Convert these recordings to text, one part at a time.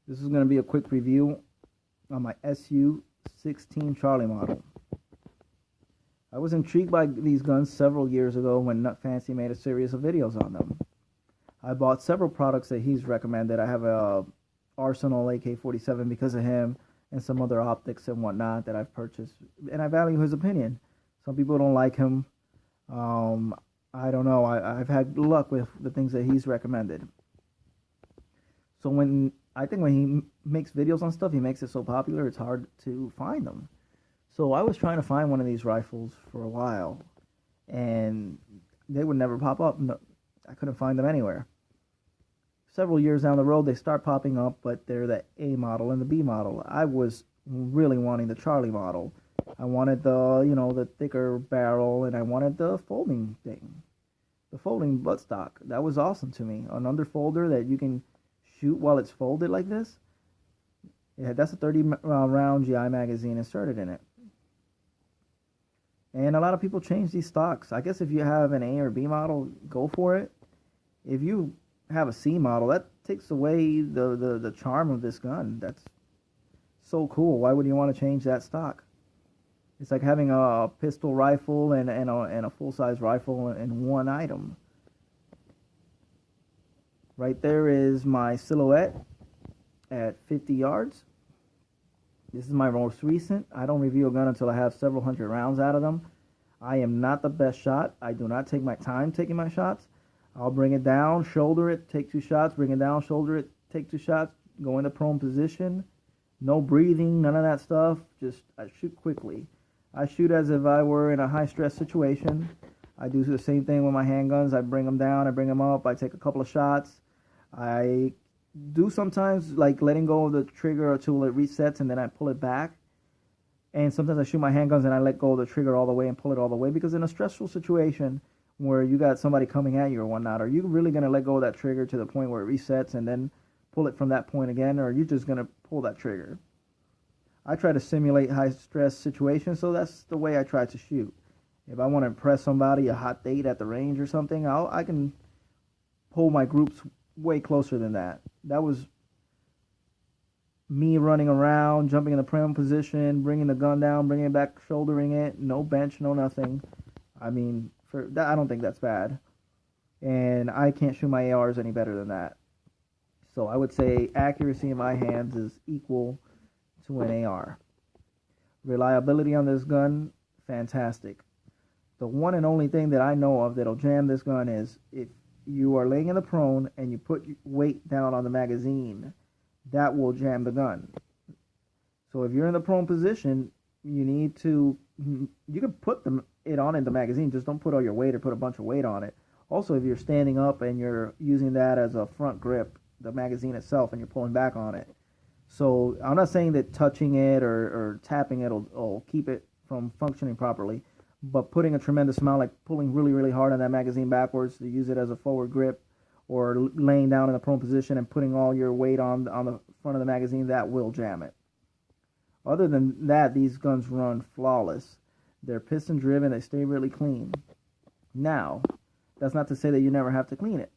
This is going to be a quick review on my SU-16 Charlie model. I was intrigued by these guns several years ago when Nut Fancy made a series of videos on them. I bought several products that he's recommended. I have a Arsenal AK-47 because of him, and some other optics and whatnot that I've purchased, and I value his opinion. Some people don't like him. I don't know. I've had luck with the things that he's recommended. So when he makes videos on stuff, he makes it so popular it's hard to find them. So I was trying to find one of these rifles for a while, and they would never pop up. No, I couldn't find them anywhere. Several years down the road, they start popping up, but they're the A model and the B model. I was really wanting the Charlie model. I wanted the thicker barrel, and I wanted the folding thing, the folding buttstock. That was awesome to me. An underfolder that you can shoot while it's folded like this. Yeah, that's a 30 round GI magazine inserted in it. And a lot of people change these stocks. I guess if you have an A or B model, go for it. If you have a C model, that takes away the charm of this gun. That's so cool. Why would you want to change that stock? It's like having a pistol rifle and a full-size rifle in one item. Right there is my silhouette at 50 yards. This is my most recent. I don't review a gun until I have several hundred rounds out of them. I am not the best shot. I do not take my time taking my shots. I'll bring it down, shoulder it, take 2 shots, bring it down, shoulder it, take 2 shots, go into prone position. No breathing, none of that stuff. Just I shoot quickly. I shoot as if I were in a high-stress situation. I do the same thing with my handguns. I bring them down, I bring them up, I take a couple of shots. I do sometimes like letting go of the trigger until it resets, and then I pull it back. And sometimes I shoot my handguns and I let go of the trigger all the way and pull it all the way, because in a stressful situation where you got somebody coming at you or whatnot, are you really going to let go of that trigger to the point where it resets and then pull it from that point again, or are you just going to pull that trigger? I try to simulate high-stress situations, so that's the way I try to shoot. If I want to impress somebody, a hot date at the range or something, I can pull my groups way closer than that. That was me running around, jumping in the prone position, bringing the gun down, bringing it back, shouldering it, no bench, no nothing. I mean, for that, I don't think that's bad. And I can't shoot my ARs any better than that. So I would say accuracy in my hands is equal to an AR. Reliability on this gun, fantastic. The one and only thing that I know of that'll jam this gun is if you are laying in the prone and you put weight down on the magazine, that will jam the gun. So if you're in the prone position, you need to, you can put it on in the magazine, just don't put all your weight or put a bunch of weight on it. Also, if you're standing up and you're using that as a front grip, the magazine itself, and you're pulling back on it. So I'm not saying that touching it or tapping it will keep it from functioning properly, but putting a tremendous amount, like pulling really, really hard on that magazine backwards to use it as a forward grip, or laying down in a prone position and putting all your weight on the front of the magazine, that will jam it. Other than that, these guns run flawless. They're piston driven, they stay really clean. Now, that's not to say that you never have to clean it.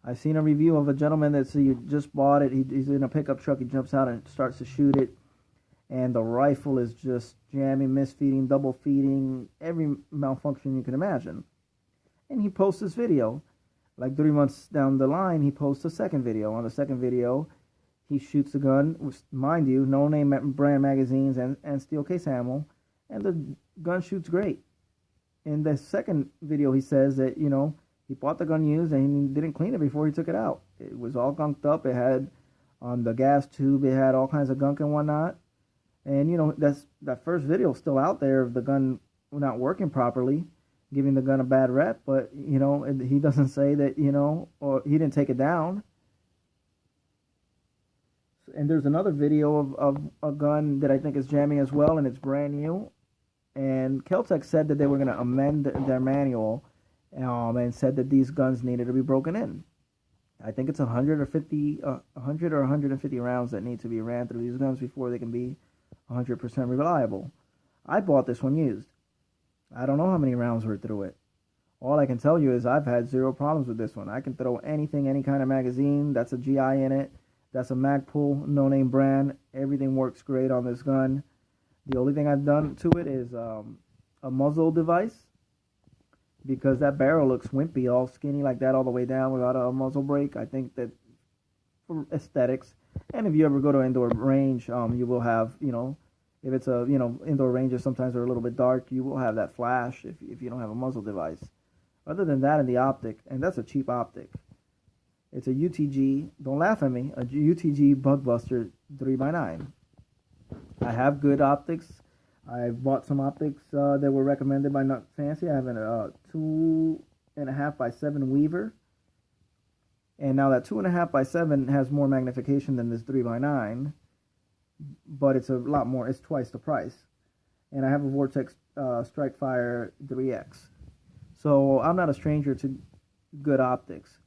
I've seen a review of a gentleman that said he just bought it. He's in a pickup truck. He jumps out and starts to shoot it, and the rifle is just jamming, misfeeding, double feeding, every malfunction you can imagine. And he posts this video. Like 3 months down the line, he posts a second video. On the second video, he shoots the gun, with, mind you, no name brand magazines and steel case ammo, and the gun shoots great. In the second video, he says that, he bought the gun used and he didn't clean it before he took it out. It was all gunked up. It had on the gas tube, it had all kinds of gunk and whatnot. And that first video is still out there of the gun not working properly, giving the gun a bad rep. But he doesn't say that or he didn't take it down. And there's another video of a gun that I think is jamming as well, and it's brand new. And Kel-Tec said that they were going to amend their manual. And said that these guns needed to be broken in. I think it's 100 or 150 rounds that need to be ran through these guns before they can be 100% reliable. I bought this one used. I don't know how many rounds were through it. All I can tell you is I've had zero problems with this one. I can throw anything, any kind of magazine that's a GI in it. That's a Magpul, no name brand. Everything works great on this gun. The only thing I've done to it is a muzzle device, because that barrel looks wimpy, all skinny like that all the way down without a muzzle brake. I think that for aesthetics, and if you ever go to an indoor range, you will have, if it's a, indoor ranges sometimes are a little bit dark, you will have that flash if you don't have a muzzle device. Other than that, and the optic, and that's a cheap optic. It's a UTG, don't laugh at me, a UTG Bugbuster 3x9. I have good optics. I bought some optics that were recommended by Not Fancy. I have a 2.5x7 Weaver. And now that 2.5x7 has more magnification than this 3x9, but it's a lot more, it's twice the price. And I have a Vortex Strikefire 3X. So I'm not a stranger to good optics.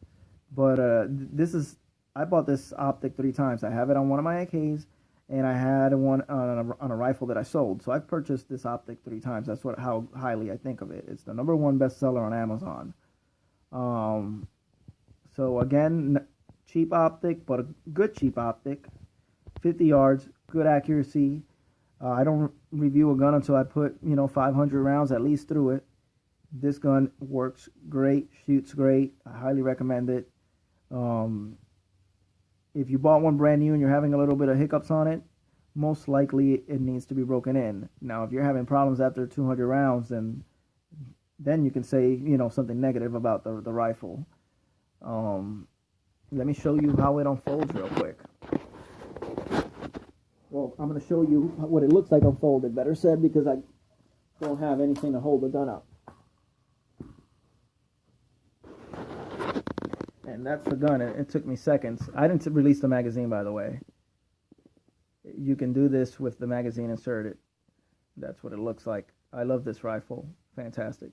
But I bought this optic 3 times. I have it on one of my AKs, and I had one on a rifle that I sold. So I've purchased this optic 3 times. That's how highly I think of it. It's the #1 bestseller on Amazon. So again, cheap optic, but a good cheap optic. 50 yards, good accuracy. I don't review a gun until I put 500 rounds at least through it. This gun works great, shoots great. I highly recommend it. If you bought one brand new and you're having a little bit of hiccups on it, most likely it needs to be broken in. Now, if you're having problems after 200 rounds, then you can say something negative about the rifle. Let me show you how it unfolds real quick. Well, I'm going to show you what it looks like unfolded, better said, because I don't have anything to hold the gun up. And that's the gun. It took me seconds. I didn't release the magazine, by the way. You can do this with the magazine inserted. That's what it looks like. I love this rifle. Fantastic.